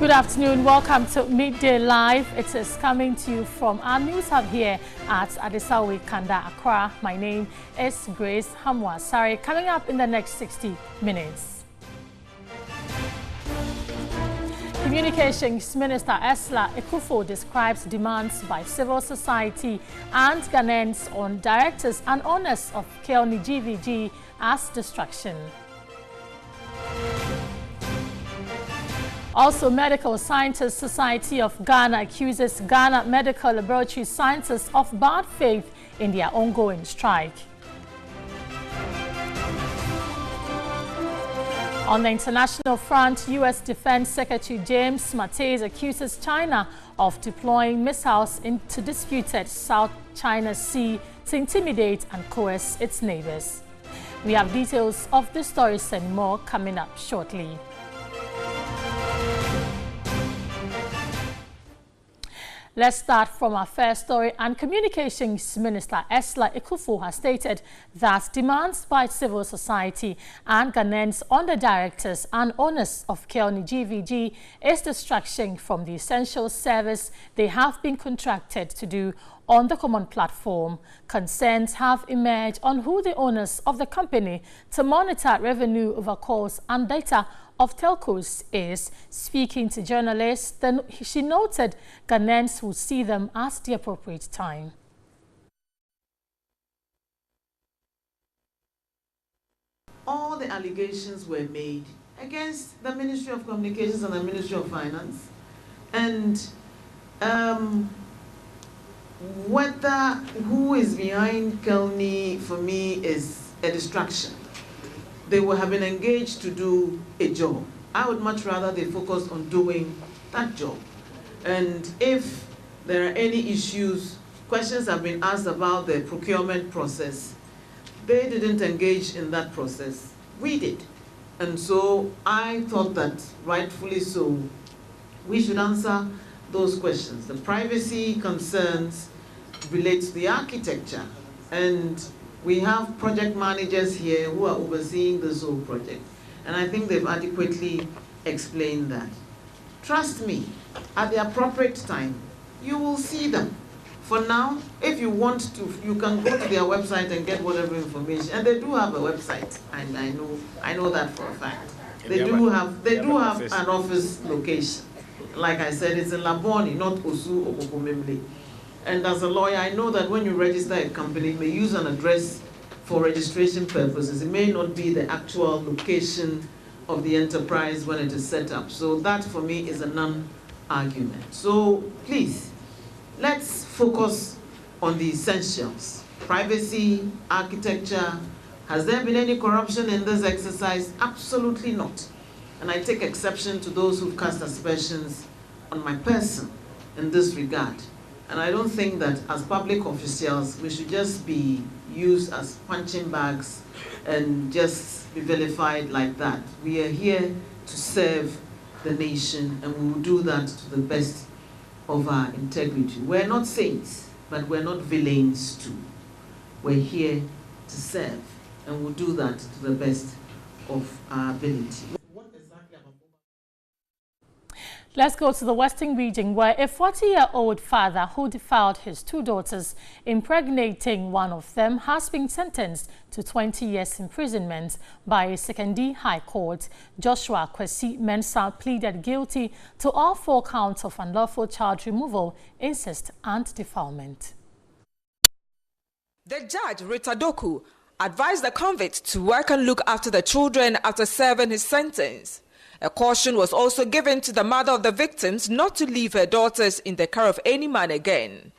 Good afternoon. Welcome to Midday Live. It is coming to you from our news hub here at Adesawe, Kanda, Accra. My name is Grace Hamwa-Sari. Coming up in the next 60 minutes. Communications Minister Esla Ekufo describes demands by civil society and Ghanaians on directors and owners of Kelni GVG as distraction. Also, Medical Scientists Society of Ghana accuses Ghana Medical Laboratory Scientists of bad faith in their ongoing strike. On the international front, U.S. Defense Secretary James Mattis accuses China of deploying missiles into disputed South China Sea to intimidate and coerce its neighbors. We have details of this stories and more coming up shortly. Let's start from our first story, and Communications Minister Esla Ekufo has stated that demands by civil society and Ghanaians on the directors and owners of Kelni GVG is distraction from the essential service they have been contracted to do on the common platform. Concerns have emerged on who the owners of the company to monitor revenue over calls and data of telcos is. Speaking to journalists, then she noted Ghanaians will see them at the appropriate time. All the allegations were made against the Ministry of Communications and the Ministry of Finance, and whether who is behind Kelni for me is a distraction. They will have been engaged to do a job. I would much rather they focus on doing that job. And if there are any issues, questions have been asked about the procurement process. They didn't engage in that process. We did. And so I thought that, rightfully so, we should answer those questions. The privacy concerns relate to the architecture, and we have project managers here who are overseeing this whole project, and I think they've adequately explained that. Trust me, at the appropriate time, you will see them. For now, if you want to, you can go to their website and get whatever information, and they do have a website, and I know that for a fact. They do have an office location. Like I said, it's in Laboni, not Osu or Kokomemle. And as a lawyer, I know that when you register a company, you may use an address for registration purposes. It may not be the actual location of the enterprise when it is set up. So that, for me, is a non-argument. So please, let's focus on the essentials. Privacy, architecture. Has there been any corruption in this exercise? Absolutely not. And I take exception to those who've cast aspersions on my person in this regard. And I don't think that as public officials, we should just be used as punching bags and just be vilified like that. We are here to serve the nation, and we will do that to the best of our integrity. We're not saints, but we're not villains too. We're here to serve, and we'll do that to the best of our ability. Let's go to the Western region, where a 40-year-old father who defiled his two daughters, impregnating one of them, has been sentenced to 20 years imprisonment by a Secondary High Court. Joshua Kwesi Mensah pleaded guilty to all 4 counts of unlawful child removal, incest and defilement. The judge, Rita Doku, advised the convict to work and look after the children after serving his sentence. A caution was also given to the mother of the victims not to leave her daughters in the care of any man again.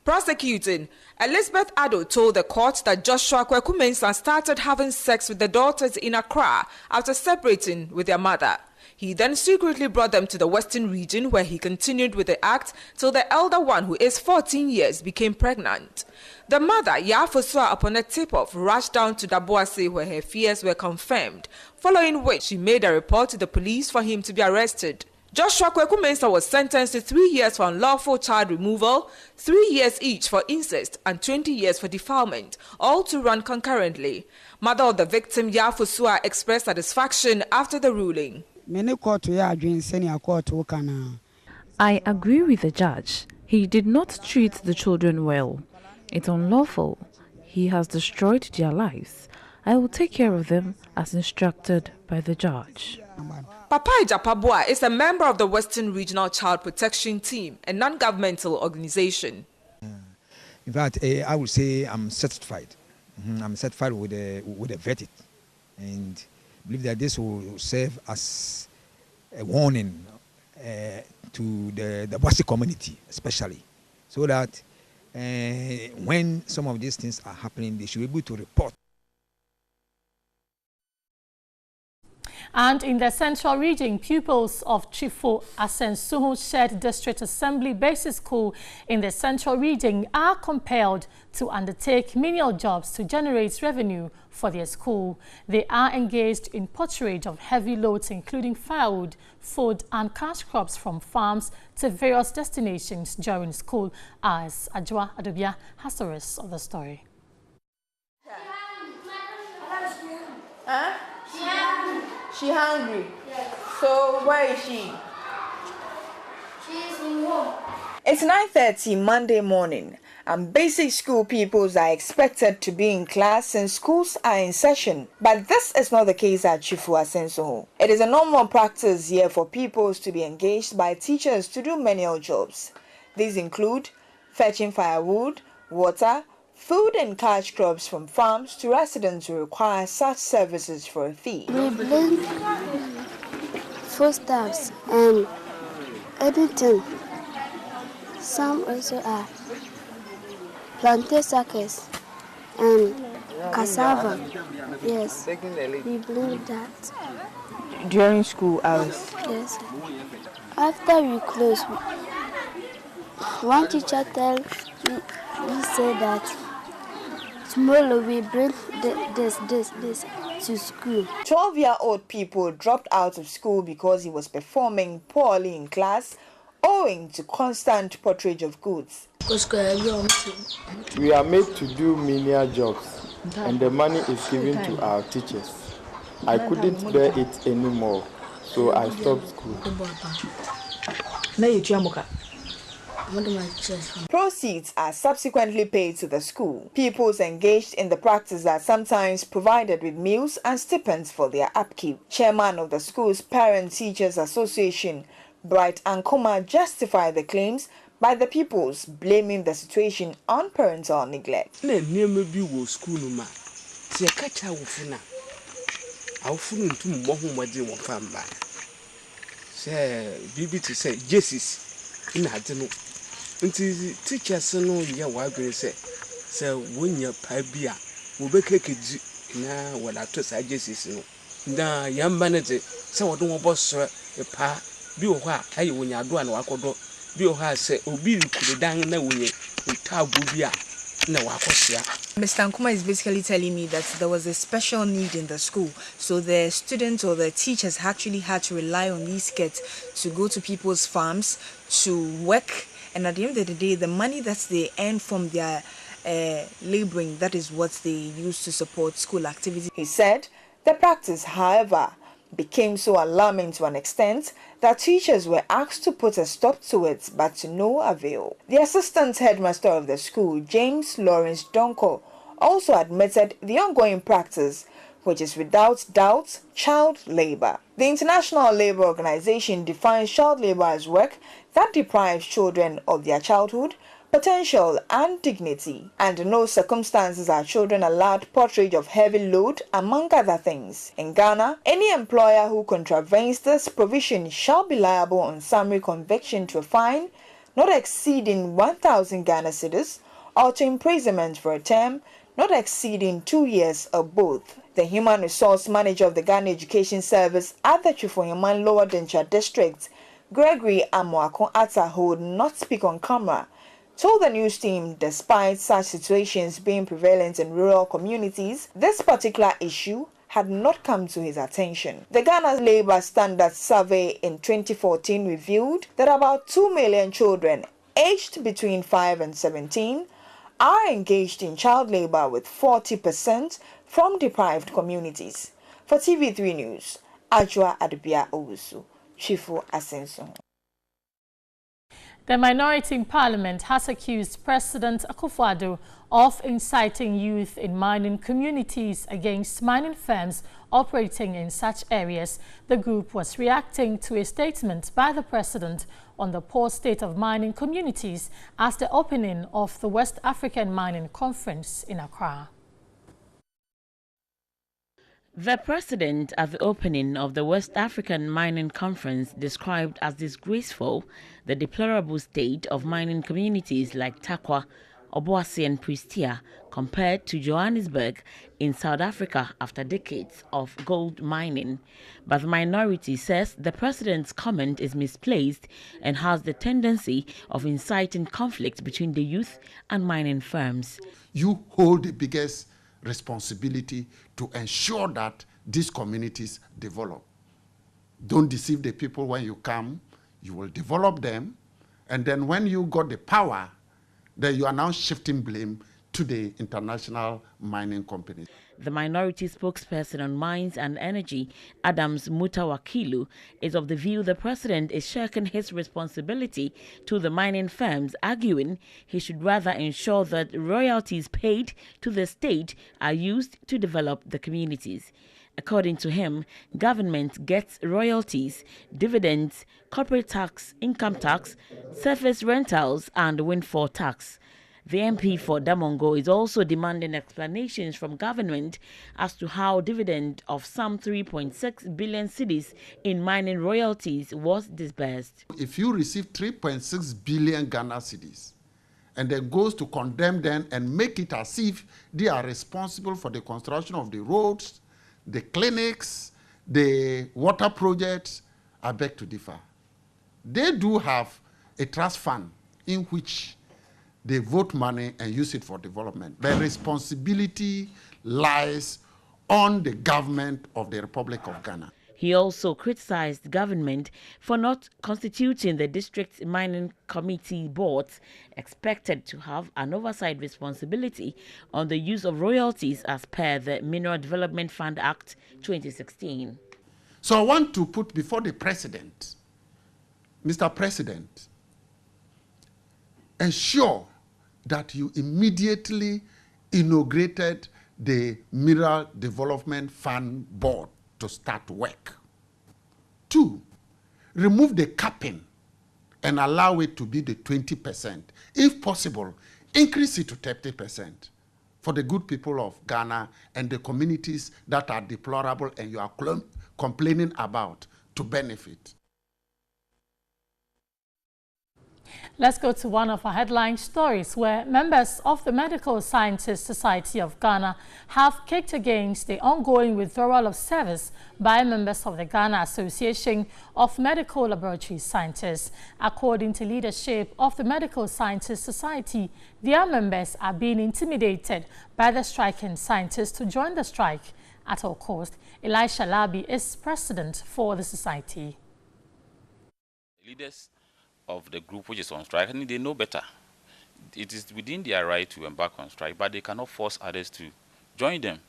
Prosecuting, Elizabeth Addo told the court that Joshua Kweku Mensah started having sex with the daughters in Accra after separating with their mother. He then secretly brought them to the Western region, where he continued with the act till the elder one, who is 14 years, became pregnant. The mother, Yafosua, upon a tip-off, rushed down to Daboase, where her fears were confirmed, following which she made a report to the police for him to be arrested. Joshua Kweku Mensah was sentenced to 3 years for unlawful child removal, 3 years each for incest, and 20 years for defilement, all to run concurrently. Mother of the victim, Yafosua, expressed satisfaction after the ruling. I agree with the judge. He did not treat the children well. It's unlawful. He has destroyed their lives. I will take care of them as instructed by the judge. Papa Ijapabua is a member of the Western Regional Child Protection Team, a non-governmental organization. In fact, I would say I'm satisfied. I'm satisfied with the verdict, and believe that this will serve as a warning to the Bossy community, especially, so that when some of these things are happening, they should be able to report. And in the Central Region, pupils of Chifo Asensuhu Shared District Assembly Basic School in the Central Region are compelled to undertake menial jobs to generate revenue for their school. They are engaged in porterage of heavy loads, including firewood, food and cash crops from farms to various destinations during school hours. Ajwa Adobia has the rest of the story. She hungry? Yes. So where is she? She's in home. It's 9:30 Monday morning, and basic school pupils are expected to be in class and schools are in session. But this is not the case at Chifo Asensuhu. It is a normal practice here for pupils to be engaged by teachers to do menial jobs. These include fetching firewood, water, food and cash crops from farms to residents who require such services for a fee. We blend foodstuffs and anything. Some also are plantain suckers and cassava. Yes, we blend that. During school hours? Yes. After we close, one teacher tells we say that tomorrow we bring this to school. 12-year-old people dropped out of school because he was performing poorly in class owing to constant porterage of goods. We are made to do menial jobs and the money is given to our teachers. I couldn't bear it anymore, so I stopped school. Proceeds are subsequently paid to the school. Pupils engaged in the practice are sometimes provided with meals and stipends for their upkeep. Chairman of the school's Parent Teachers Association, Bright Ankoma, justified the claims by the pupils, blaming the situation on parental neglect. Teachers no ya wagre say wonya pa bia wo bekeke na wala to sa Jesus no nda yamba ne te say wo do boso pa bi wo ha ayi wonya do na wakodo bi wo ha say obi rikure dan na wonye tabu bia na wakosia. Mr. Ankoma is basically telling me that there was a special need in the school, so the students or the teachers actually had to rely on these kids to go to people's farms to work. And at the end of the day, the money that they earn from their laboring, that is what they use to support school activities. He said the practice, however, became so alarming to an extent that teachers were asked to put a stop to it, but to no avail. The assistant headmaster of the school, James Lawrence Donko, also admitted the ongoing practice, which is without doubt child labor. The International Labour Organization defines child labor as work that deprives children of their childhood, potential and dignity. Under no circumstances are children allowed porterage of heavy load, among other things. In Ghana, any employer who contravenes this provision shall be liable on summary conviction to a fine not exceeding 1,000 Ghana cedis or to imprisonment for a term not exceeding 2 years or both. The Human Resource Manager of the Ghana Education Service at the Chifoyaman Lower Dencha District, Gregory Amoako Atta, who would not speak on camera, told the news team despite such situations being prevalent in rural communities, this particular issue had not come to his attention. The Ghana Labour Standards Survey in 2014 revealed that about 2 million children aged between 5 and 17 are engaged in child labor, with 40% from deprived communities. For TV3 News, Ajwa Adubia Owusu, Chifu Asenso. The minority in parliament has accused President Akufo-Addo of inciting youth in mining communities against mining firms operating in such areas. The group was reacting to a statement by the president on the poor state of mining communities at the opening of the West African Mining Conference in Accra. The president at the opening of the West African Mining Conference described as disgraceful the deplorable state of mining communities like Takwa, Obuasi and Prestia compared to Johannesburg in South Africa after decades of gold mining. But the minority says the president's comment is misplaced and has the tendency of inciting conflict between the youth and mining firms. You hold the biggest responsibility to ensure that these communities develop. Don't deceive the people when you come. You will develop them, and then when you got the power, then you are now shifting blame to the international mining companies. The minority spokesperson on Mines and Energy, Adams Mutawakilu, is of the view the president is shirking his responsibility to the mining firms, arguing he should rather ensure that royalties paid to the state are used to develop the communities. According to him, government gets royalties, dividends, corporate tax, income tax, surface rentals, and windfall tax. The MP for Damongo is also demanding explanations from government as to how dividend of some 3.6 billion cedis in mining royalties was disbursed. If you receive 3.6 billion Ghana cedis and then goes to condemn them and make it as if they are responsible for the construction of the roads, the clinics, the water projects, I beg to differ. They do have a trust fund in which they vote money and use it for development. The responsibility lies on the government of the Republic of Ghana. He also criticized government for not constituting the district mining committee boards expected to have an oversight responsibility on the use of royalties as per the Mineral Development Fund Act 2016. So I want to put before the president, Mr. President, ensure that you immediately inaugurated the Mineral Development Fund Board to start work. 2, remove the capping and allow it to be the 20%. If possible, increase it to 30% for the good people of Ghana and the communities that are deplorable and you are complaining about to benefit. Let's go to one of our headline stories where members of the Medical Scientists Society of Ghana have kicked against the ongoing withdrawal of service by members of the Ghana Association of Medical Laboratory Scientists. According to leadership of the Medical Scientists Society, their members are being intimidated by the striking scientists to join the strike at all cost. Elisha Labi is president for the society. Leaders of the group which is on strike, and they know better. It is within their right to embark on strike, but they cannot force others to join them.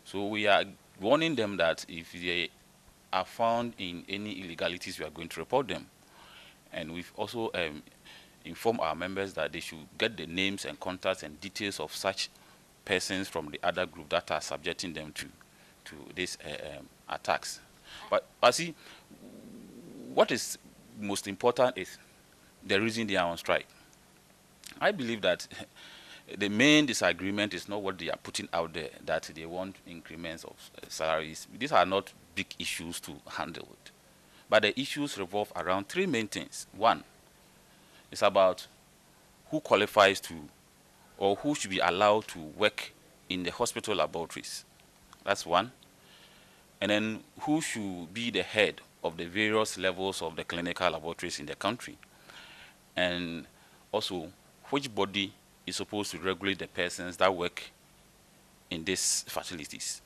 So we are warning them that if they are found in any illegalities, we are going to report them. And we've also informed our members that they should get the names and contacts and details of such persons from the other group that are subjecting them to these attacks. But I see, what is most important is the reason they are on strike. I believe that the main disagreement is not what they are putting out there, that they want increments of salaries. These are not big issues to handle it. But the issues revolve around 3 main things. 1 is about who qualifies to or who should be allowed to work in the hospital laboratories. That's 1. And then who should be the head of the various levels of the clinical laboratories in the country, and also which body is supposed to regulate the persons that work in these facilities.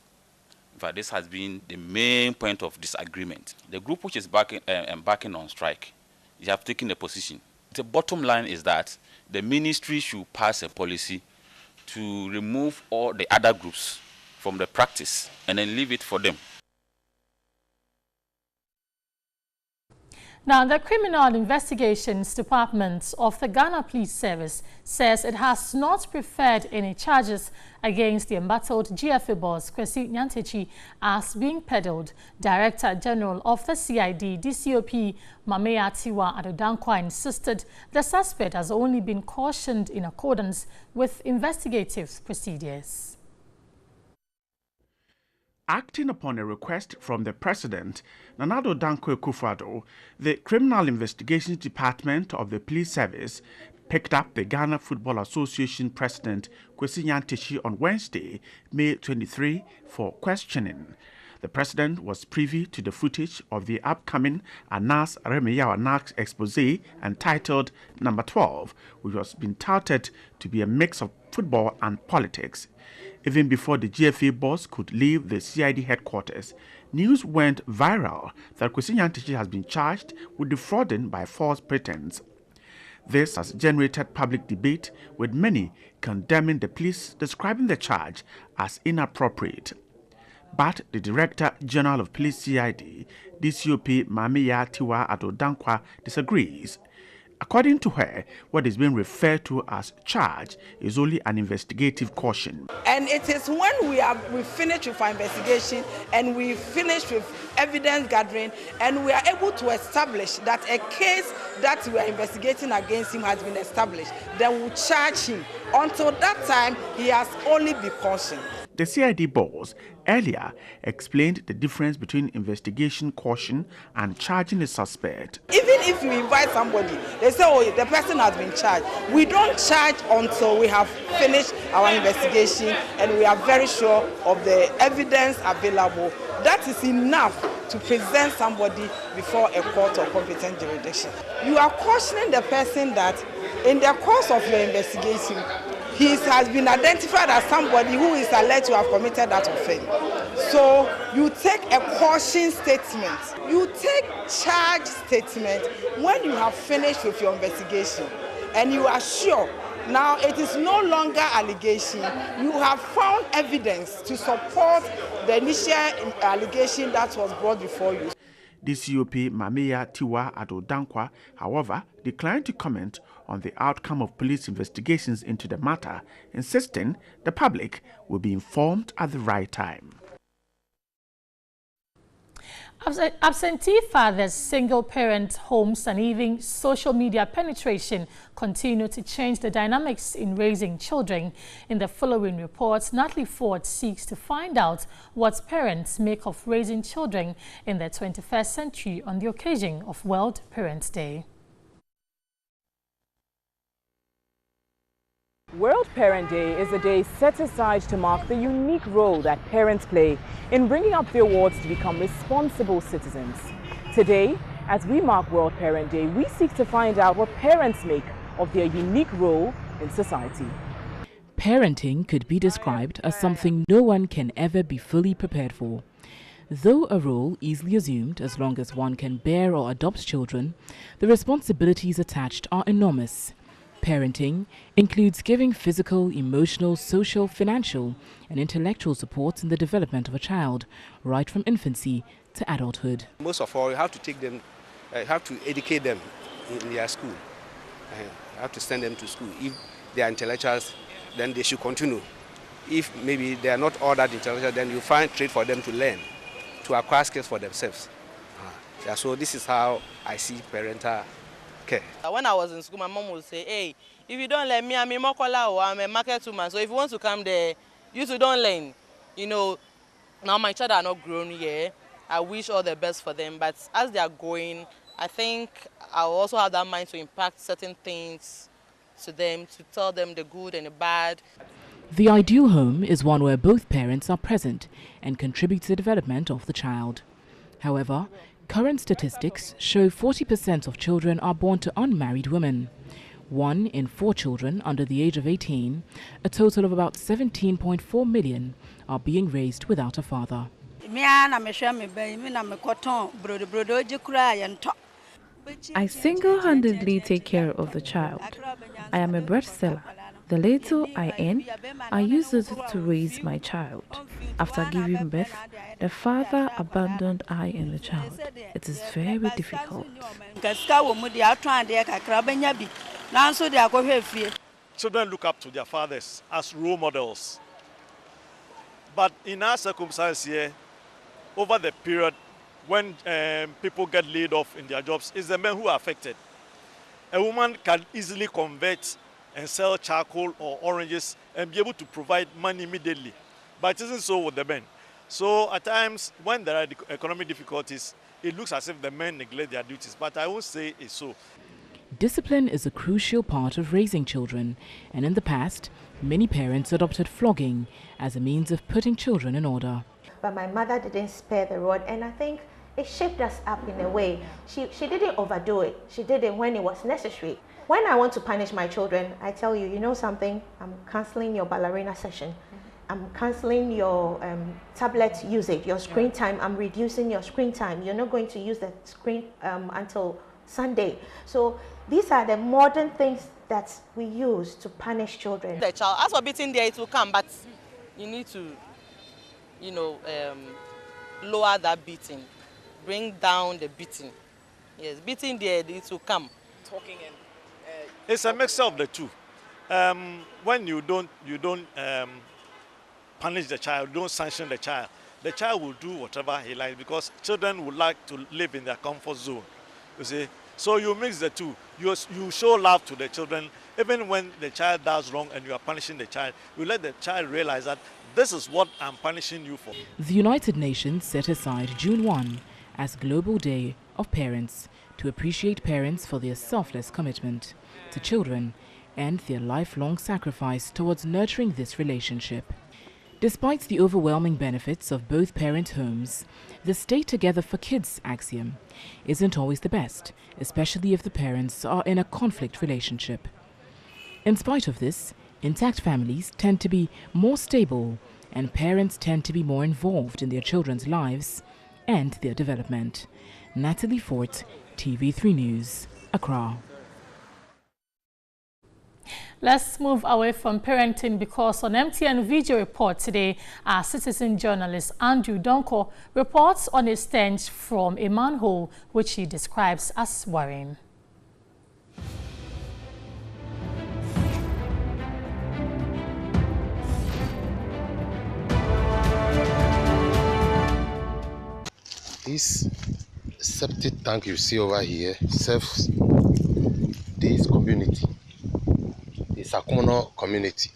In fact, this has been the main point of disagreement. The group which is embarking on strike, they have taken a position. The bottom line is that the ministry should pass a policy to remove all the other groups from the practice and then leave it for them. Now, the Criminal Investigations Department of the Ghana Police Service says it has not preferred any charges against the embattled GFA boss, Kwesi Nyantakyi, as being peddled. Director General of the CID, DCOP Mameya Tiwa Adodankwa, insisted the suspect has only been cautioned in accordance with investigative procedures. Acting upon a request from the President, Nana Adodankwa Akufo-Addo, the Criminal Investigations Department of the Police Service picked up the Ghana Football Association President Kwesi Nyantakyi on Wednesday, May 23, for questioning. The President was privy to the footage of the upcoming Anas Remeyaw Anas expose entitled Number 12, which was being touted to be a mix of football and politics. Even before the GFA boss could leave the CID headquarters, news went viral that Kwesi Nyantakyi has been charged with defrauding by false pretense. This has generated public debate, with many condemning the police, describing the charge as inappropriate. But the Director General of Police CID, DCOP Mameya Tiwa Adodankwa, disagrees. According to her, what is being referred to as charge is only an investigative caution. And it is when we finish with our investigation and we finish with evidence gathering and we are able to establish that a case that we are investigating against him has been established, then we'll charge him. Until that time, he has only been cautioned. The CID boss earlier explained the difference between investigation caution and charging a suspect. Even if you invite somebody, they say, oh, the person has been charged. We don't charge until we have finished our investigation and we are very sure of the evidence available. That is enough to present somebody before a court or competent jurisdiction. You are cautioning the person that in the course of your investigation, he has been identified as somebody who is alleged to have committed that offense. So you take a caution statement, you take charge statement when you have finished with your investigation and you are sure now it is no longer allegation. You have found evidence to support the initial allegation that was brought before you. DCOP Mameya Tiwa Adodankwa, however, declined to comment on the outcome of police investigations into the matter, insisting the public will be informed at the right time. Absentee fathers, single-parent homes and even social media penetration continue to change the dynamics in raising children. In the following report, Natalie Ford seeks to find out what parents make of raising children in the 21st century on the occasion of World Parents' Day. World Parent Day is a day set aside to mark the unique role that parents play in bringing up their wards to become responsible citizens. Today, as we mark World Parent Day, we seek to find out what parents make of their unique role in society. Parenting could be described as something no one can ever be fully prepared for. Though a role easily assumed as long as one can bear or adopt children, the responsibilities attached are enormous. Parenting includes giving physical, emotional, social, financial, and intellectual support in the development of a child, right from infancy to adulthood. Most of all, you have to take them, you have to educate them in their school. You have to send them to school. If they are intellectuals, then they should continue. If maybe they are not all that intellectual, then you find trade for them to learn, to acquire skills for themselves. Yeah, so this is how I see parental care. When I was in school, my mom would say, hey, if you don't let me, I'm a mokola or I'm a market woman. So if you want to come there, you two don't learn. You know, now my children are not grown yet. I wish all the best for them. But as they are going, I think I'll also have that mind to impact certain things to them, to tell them the good and the bad. The ideal home is one where both parents are present and contribute to the development of the child. However, current statistics show 40% of children are born to unmarried women. 1 in 4 children under the age of 18, a total of about 17.4 million, are being raised without a father. I single-handedly take care of the child. I am a bread seller. The little I earn, I use it to raise my child. After giving birth, the father abandoned I and the child. It is very difficult. Children look up to their fathers as role models. But in our circumstance here, over the period when people get laid off in their jobs, it's the men who are affected. A woman can easily convert and sell charcoal or oranges and be able to provide money immediately. But it isn't so with the men. So at times, when there are economic difficulties, it looks as if the men neglect their duties. But I won't say it's so. Discipline is a crucial part of raising children, and in the past, many parents adopted flogging as a means of putting children in order. But my mother didn't spare the rod, and I think it shaped us up in a way. She didn't overdo it. She did it when it was necessary. When I want to punish my children, I tell you, you know something, I'm cancelling your ballerina session. I'm cancelling your tablet usage, your screen time. I'm reducing your screen time. You're not going to use the screen until Sunday. So these are the modern things that we use to punish children. The child, as for beating there, it will come, but you need to, lower that beating, bring down the beating. Yes, beating there, it will come. Talking and it's a mixture of the two. When you don't punish the child, don't sanction the child will do whatever he likes because children would like to live in their comfort zone. You see, so you mix the two. You show love to the children, even when the child does wrong and you are punishing the child. You let the child realize that this is what I'm punishing you for. The United Nations set aside June 1 as Global Day of Parents to appreciate parents for their selfless commitment to children and their lifelong sacrifice towards nurturing this relationship. Despite the overwhelming benefits of both parent homes, the Stay Together for Kids axiom isn't always the best, especially if the parents are in a conflict relationship. In spite of this, intact families tend to be more stable and parents tend to be more involved in their children's lives and their development. Natalie Fort, TV3 News, Accra. Let's move away from parenting because on MTN Video Report today, our citizen journalist Andrew Donko reports on a stench from a manhole which he describes as worrying. This septic tank you see over here serves this community. It's a communal community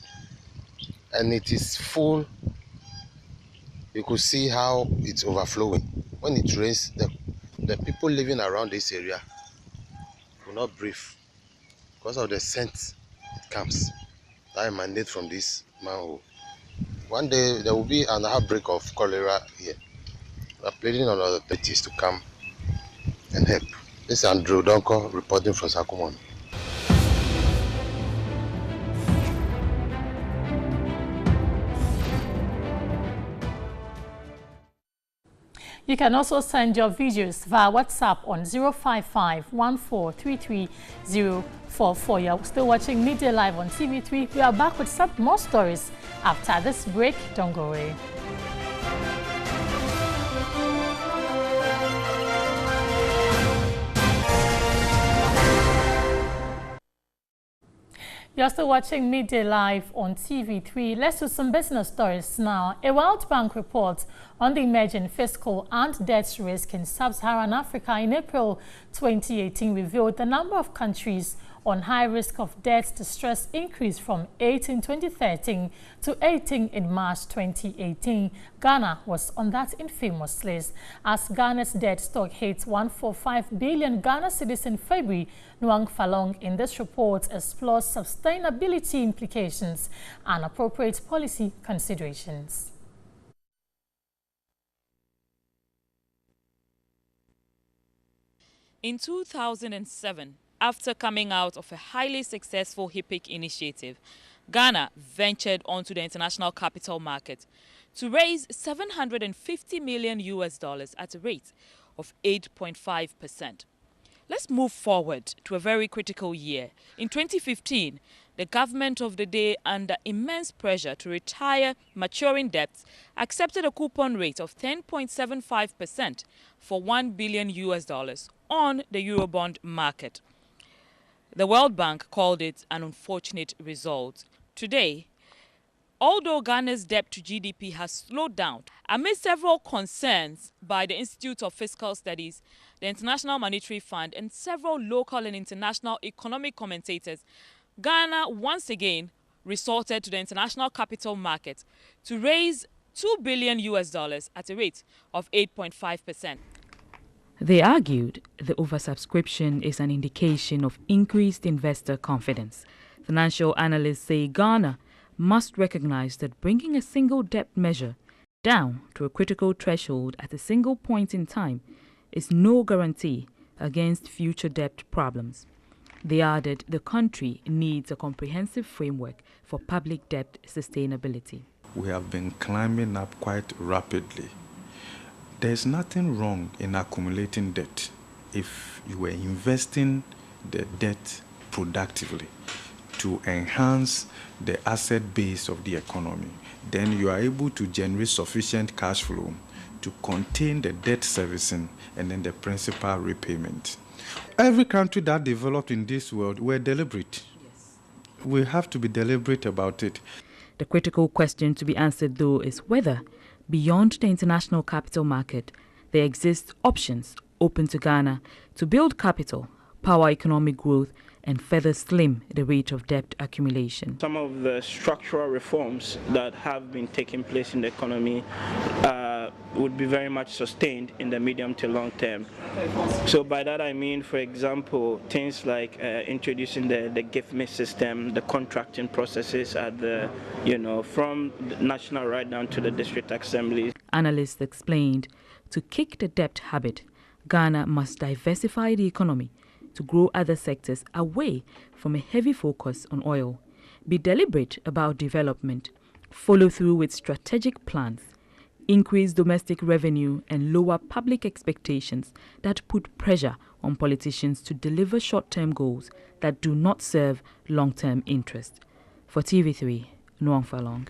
and it is full. You could see how it's overflowing. When it rains, the people living around this area will not breathe because of the scent it comes that emanates from this manhole. One day there will be an outbreak of cholera here. We are pleading on other authorities to come and help. This is Andrew Donko reporting from Sakumon. You can also send your videos via WhatsApp on 055-1433-044. You're still watching Midday Live on TV3. We are back with some more stories after this break. Don't go away. You're still watching Midday Live on TV3. Let's do some business stories now. A World Bank report on the emerging fiscal and debt risk in sub-Saharan Africa in April 2018 revealed the number of countries on high risk of debt distress increased from 8 in 2013 to 18 in March 2018. Ghana was on that infamous list. As Ghana's debt stock hit 145 billion Ghana cedis in February, Nuang Falong in this report explores sustainability implications and appropriate policy considerations. In 2007, after coming out of a highly successful HIPIC initiative, Ghana ventured onto the international capital market to raise $750 million at a rate of 8.5%. Let's move forward to a very critical year. In 2015, the government of the day, under immense pressure to retire maturing debts, accepted a coupon rate of 10.75% for $1 billion on the Eurobond market. The World Bank called it an unfortunate result. Today, although Ghana's debt to GDP has slowed down, amid several concerns by the Institute of Fiscal Studies, the International Monetary Fund, and several local and international economic commentators, Ghana once again resorted to the international capital market to raise $2 billion at a rate of 8.5%. They argued the oversubscription is an indication of increased investor confidence. Financial analysts say Ghana must recognize that bringing a single debt measure down to a critical threshold at a single point in time is no guarantee against future debt problems. They added the country needs a comprehensive framework for public debt sustainability. We have been climbing up quite rapidly. There's nothing wrong in accumulating debt if you were investing the debt productively to enhance the asset base of the economy. Then you are able to generate sufficient cash flow to contain the debt servicing and then the principal repayment. Every country that developed in this world were deliberate. Yes. We have to be deliberate about it. The critical question to be answered, though, is whether, beyond the international capital market, there exist options open to Ghana to build capital, power economic growth, and further slim the rate of debt accumulation. Some of the structural reforms that have been taking place in the economy would be very much sustained in the medium to long term. So by that I mean, for example, things like introducing the GIFME system, the contracting processes at the, from the national right down to the district assemblies. Analysts explained to kick the debt habit, Ghana must diversify the economy to grow other sectors away from a heavy focus on oil, be deliberate about development, follow through with strategic plans, increase domestic revenue, and lower public expectations that put pressure on politicians to deliver short-term goals that do not serve long-term interest. For TV3, Nuang Falong.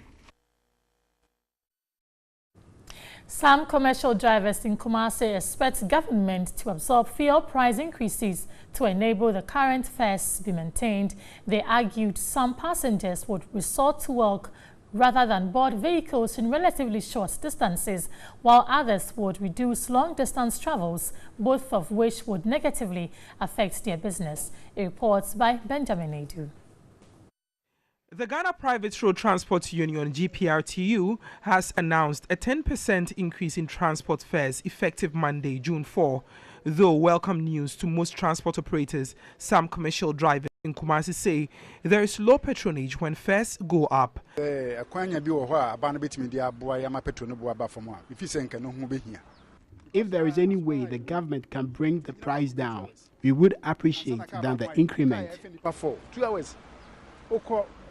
Some commercial drivers in Kumasi expect government to absorb fuel price increases to enable the current fares be maintained. They argued some passengers would resort to walk rather than board vehicles in relatively short distances, while others would reduce long-distance travels, both of which would negatively affect their business. A report by Benjamin Edu. The Ghana Private Road Transport Union, GPRTU, has announced a 10% increase in transport fares effective Monday, June 4. Though welcome news to most transport operators, some commercial drivers in Kumasi say there is low patronage when fares go up. If there is any way the government can bring the price down, we would appreciate than the increment. 2 hours.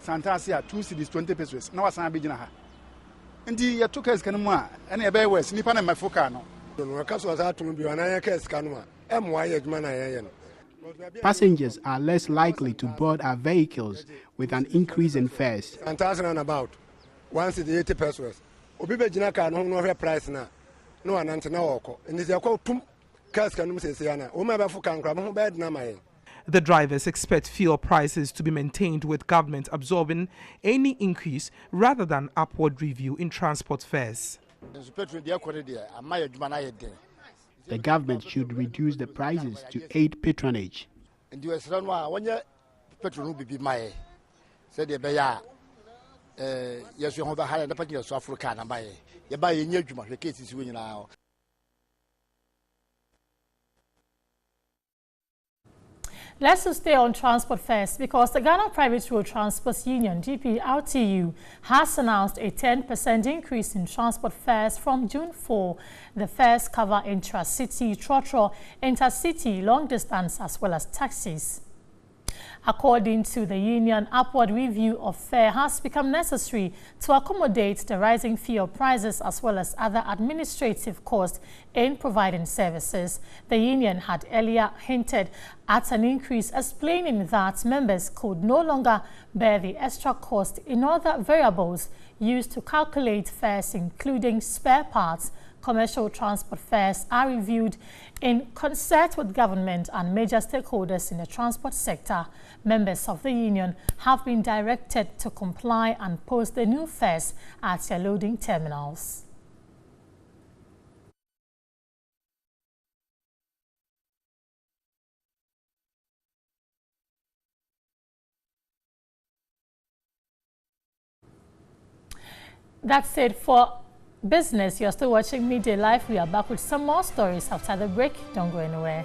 Santasia 2 cities 20 pesos. Now I'm beginning. And the 2 cars can more and a bear was Nipan and my focano. Passengers are less likely to board our vehicles with an increase in fares. And about 1 city 80 pesos. Obibe Jinaka no price now. No one and it's a call 2 cars can say, bad na. The drivers expect fuel prices to be maintained with government absorbing any increase rather than upward review in transport fares. The government should reduce the prices to aid patronage. Let's stay on transport fares because the Ghana Private Road Transport Union, GPRTU, has announced a 10% increase in transport fares from June 4. The fares cover intra-city, trotro, intercity, long distance, as well as taxis. According to the union, upward review of fare has become necessary to accommodate the rising fuel prices as well as other administrative costs in providing services. The union had earlier hinted at an increase, explaining that members could no longer bear the extra cost in other variables used to calculate fares, including spare parts. Commercial transport fares are reviewed in concert with government and major stakeholders in the transport sector. Members of the union have been directed to comply and post the new fares at their loading terminals. That's it for business. You're still watching Midday Live. We are back with some more stories after the break. Don't go anywhere.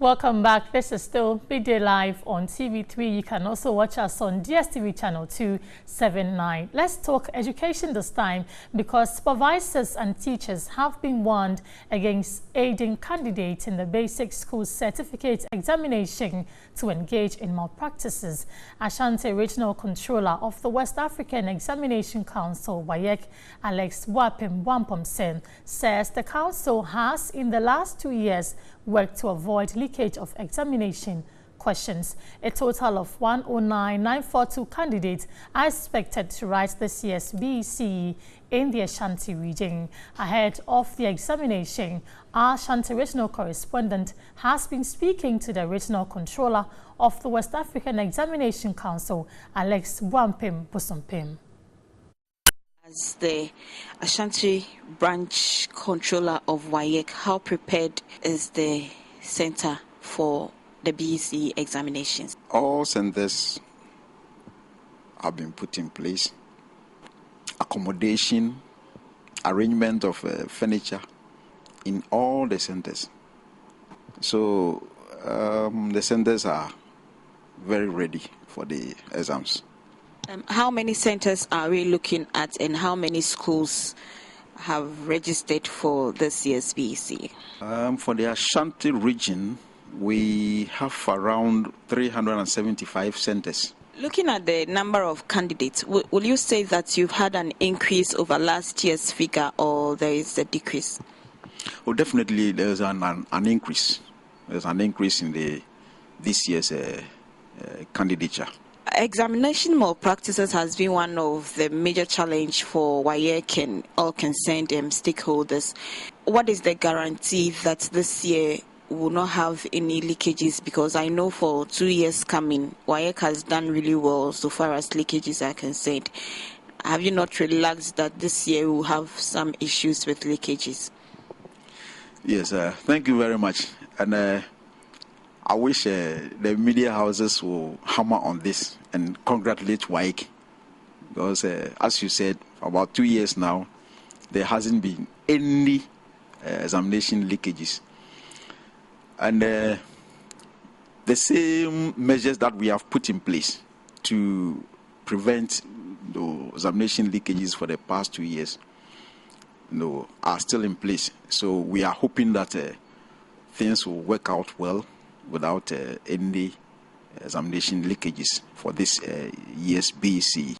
Welcome back. This is still Midday Live on TV3. You can also watch us on DSTV channel 279. Let's talk education this time because supervisors and teachers have been warned against aiding candidates in the basic school certificate examination to engage in malpractices. Ashanti Regional Controller of the West African Examination Council, WAEC, Alex Wampim says the council has in the last 2 years worked to avoid leakage of examination questions. A total of 109,942 candidates are expected to write this year's BECE in the Ashanti region. Ahead of the examination, our Ashanti regional correspondent has been speaking to the regional controller of the West African Examination Council, Alex Wampim. As the Ashanti branch controller of WAEC, how prepared is the center for the BECE examinations? All centers have been put in place. Accommodation, arrangement of furniture in all the centers. So the centers are very ready for the exams. How many centers are we looking at and how many schools have registered for this year's BECE? For the Ashanti region, we have around 375 centers. Looking at the number of candidates, will you say that you've had an increase over last year's figure or there is a decrease? Well, definitely there's an increase. There's an increase in this year's candidature. Examination malpractices has been one of the major challenge for WAEC and all concerned stakeholders. What is the guarantee that this year will not have any leakages? Because I know for 2 years coming, WAEC has done really well so far as leakages are concerned. Have you not relaxed that this year we will have some issues with leakages? Yes, thank you very much. And I wish the media houses will hammer on this and congratulate WAEC because, as you said, for about 2 years now, there hasn't been any examination leakages. And the same measures that we have put in place to prevent the examination leakages for the past 2 years are still in place. So we are hoping that things will work out well without any examination leakages for this year's BECE.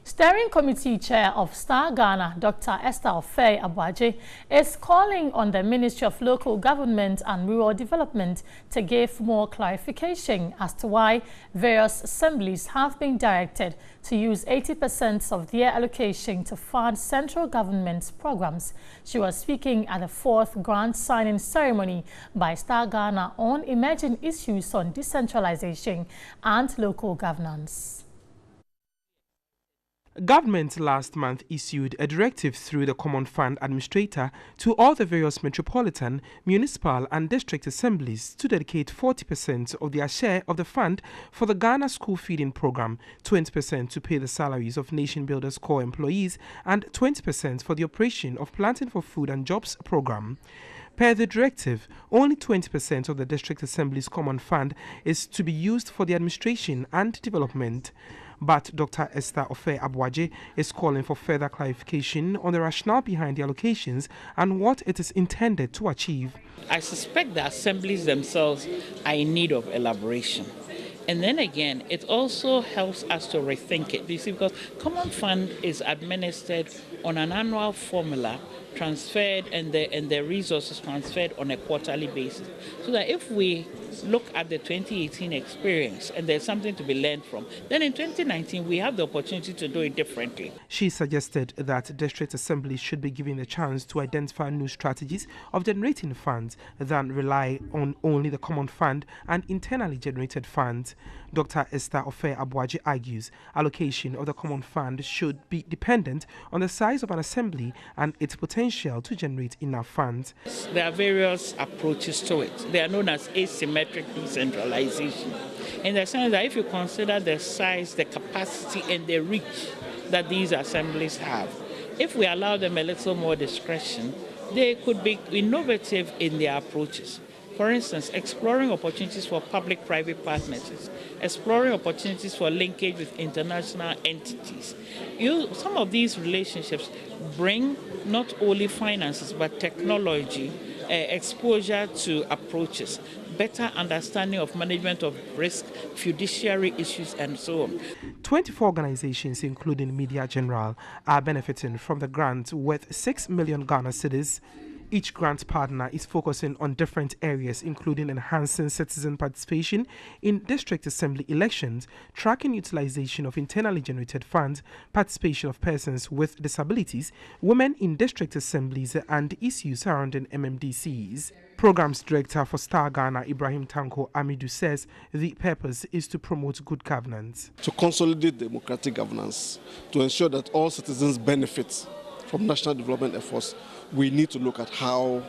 Steering Committee Chair of Star Ghana, Dr. Esther Ofei Abuaje, is calling on the Ministry of Local Government and Rural Development to give more clarification as to why various assemblies have been directed to use 80% of their allocation to fund central government's programs. She was speaking at the 4th grant signing ceremony by Star Ghana on emerging issues on decentralization and local governance. Government last month issued a directive through the Common Fund Administrator to all the various metropolitan, municipal and district assemblies to dedicate 40% of their share of the fund for the Ghana School Feeding Program, 20% to pay the salaries of Nation Builders Corps employees and 20% for the operation of Planting for Food and Jobs Program. Per the directive, only 20% of the District Assembly's Common Fund is to be used for the administration and development. But Dr. Esther Ofe-Abuaje is calling for further clarification on the rationale behind the allocations and what it is intended to achieve. I suspect the assemblies themselves are in need of elaboration. And then again, it also helps us to rethink it. You see, because Common Fund is administered on an annual formula, transferred, and the resources transferred on a quarterly basis. So that if we look at the 2018 experience and there's something to be learned from, then in 2019 we have the opportunity to do it differently. She suggested that district assemblies should be given the chance to identify new strategies of generating funds than rely on only the Common Fund and internally generated funds. Dr. Esther Ofe-Abuaje argues allocation of the Common Fund should be dependent on the size of an assembly and its potential to generate enough funds. There are various approaches to it. They are known as asymmetric decentralization. In the sense that if you consider the size, the capacity, and the reach that these assemblies have, if we allow them a little more discretion, they could be innovative in their approaches. For instance, exploring opportunities for public-private partnerships, exploring opportunities for linkage with international entities. Some of these relationships bring not only finances but technology, exposure to approaches, better understanding of management of risk, fiduciary issues, and so on. 24 organizations, including Media General, are benefiting from the grant worth 6 million Ghana cedis. Each grant partner is focusing on different areas, including enhancing citizen participation in district assembly elections, tracking utilization of internally generated funds, participation of persons with disabilities, women in district assemblies, and issues surrounding MMDCs. Programs Director for Star Ghana, Ibrahim Tanko Amidu, says the purpose is to promote good governance. To consolidate democratic governance, to ensure that all citizens benefit from national development efforts, we need to look at how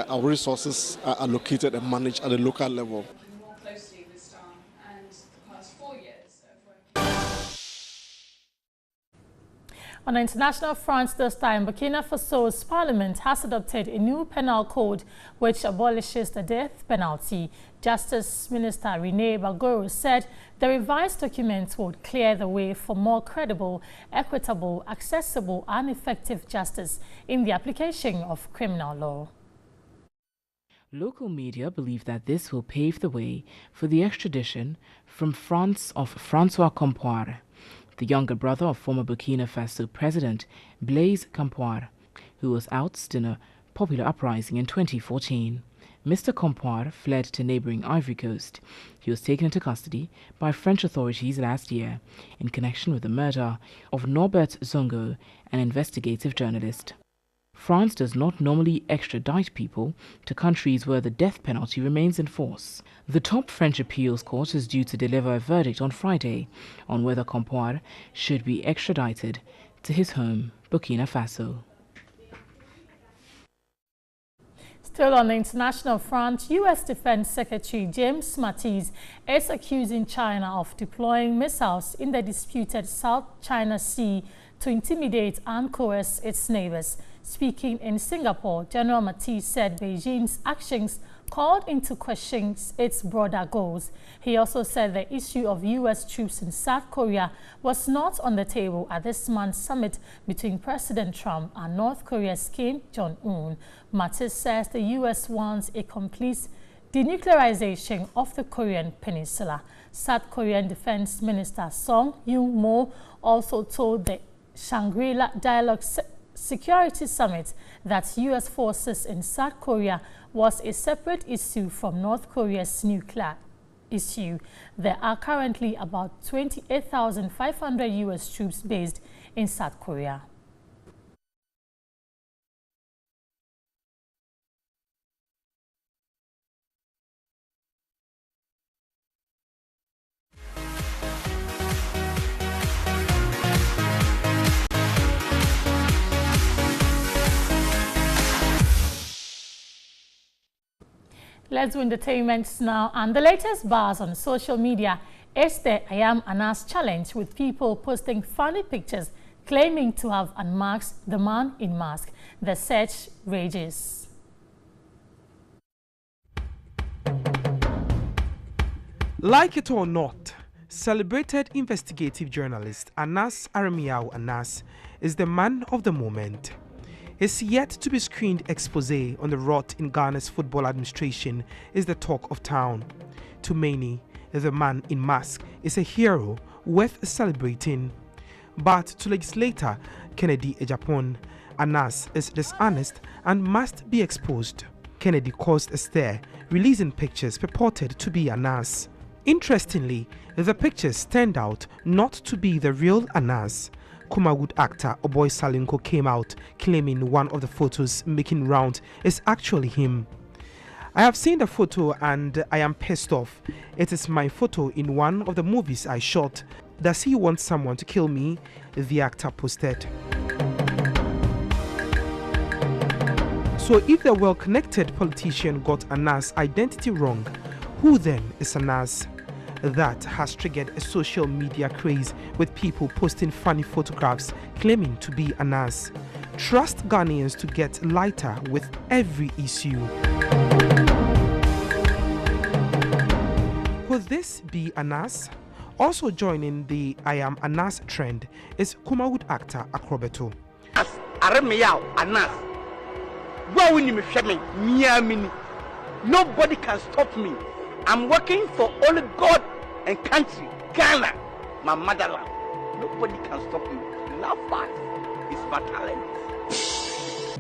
our resources are allocated and managed at the local level. More closely with STAR and the past 4 years of work. On the international front this time, Burkina Faso's parliament has adopted a new penal code which abolishes the death penalty. Justice Minister René Bagoro said the revised document would clear the way for more credible, equitable, accessible and effective justice in the application of criminal law. Local media believe that this will pave the way for the extradition from France of Francois Compaoré, the younger brother of former Burkina Faso President Blaise Compaoré, who was ousted in a popular uprising in 2014. Mr. Compaoré fled to neighboring Ivory Coast. He was taken into custody by French authorities last year in connection with the murder of Norbert Zongo, an investigative journalist. France does not normally extradite people to countries where the death penalty remains in force. The top French appeals court is due to deliver a verdict on Friday on whether Compaoré should be extradited to his home, Burkina Faso. Still on the international front, U.S. Defense Secretary James Mattis is accusing China of deploying missiles in the disputed South China Sea to intimidate and coerce its neighbors. Speaking in Singapore, General Mattis said Beijing's actions called into question its broader goals. He also said the issue of U.S. troops in South Korea was not on the table at this month's summit between President Trump and North Korea's Kim Jong-un. Mattis says the U.S. wants a complete denuclearization of the Korean peninsula. South Korean Defense Minister Song Yoon-mo also told the Shangri-La Dialogue Security Summit that U.S. forces in South Korea was a separate issue from North Korea's nuclear issue. There are currently about 28,500 U.S. troops based in South Korea. Let's do entertainment now, and the latest buzz on social media is the I Am Anas challenge, with people posting funny pictures claiming to have unmasked the man in mask. The search rages. Like it or not, Celebrated investigative journalist Anas Aremiao Anas is the man of the moment. His yet-to-be screened expose on the rot in Ghana's football administration is the talk of town. To many, the man in mask is a hero worth celebrating. But to legislator Kennedy Ejapon, Anas is dishonest and must be exposed. Kennedy caused a stir, releasing pictures purported to be Anas. Interestingly, the pictures turned out not to be the real Anas. Kumawood actor Oboy Salinko came out claiming one of the photos making round is actually him. I have seen the photo and I am pissed off. It is my photo in one of the movies I shot. Does he want someone to kill me? The actor posted. So if the well-connected politician got Anas' identity wrong, who then is Anas? That has triggered a social media craze with people posting funny photographs claiming to be Anas. Trust Ghanaians to get lighter with every issue. Could this be Anas? Also joining the I am Anas trend is Kumawood actor Akrobeto. Nobody can stop me. I'm working for only God and country, Ghana, my motherland. Nobody can stop me. Love life is my talent.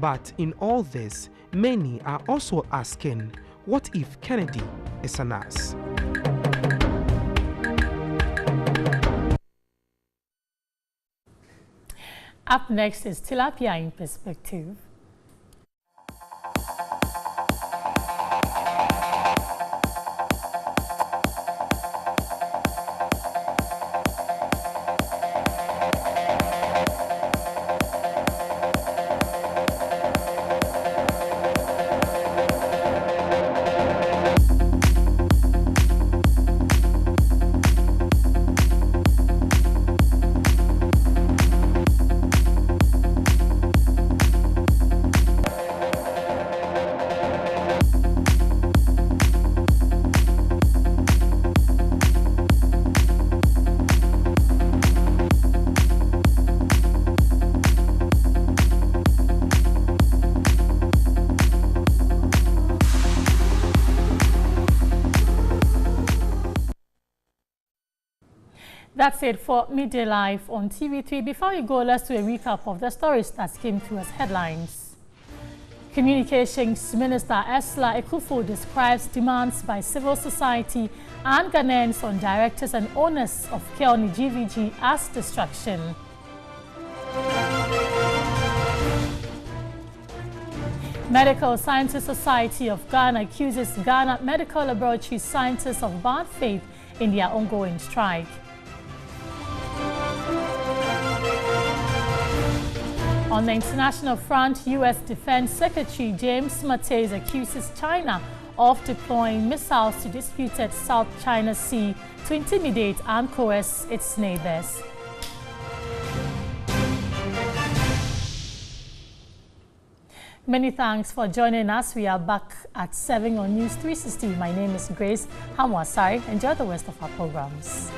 But in all this, many are also asking, what if Kennedy is Anas? Up next is Tilapia in Perspective. That's it for Midday Live on TV3. Before we go, let's do a recap of the stories that came through as headlines. Communications Minister Esla Ekufo describes demands by civil society and Ghanaians on directors and owners of Keone GVG as distraction. Medical Sciences Society of Ghana accuses Ghana Medical Laboratory scientists of bad faith in their ongoing strike. On the international front, U.S. Defense Secretary James Mattis accuses China of deploying missiles to disputed South China Sea to intimidate and coerce its neighbors. Many thanks for joining us. We are back at 7 on News 360. My name is Grace Hamwasari. Enjoy the rest of our programs.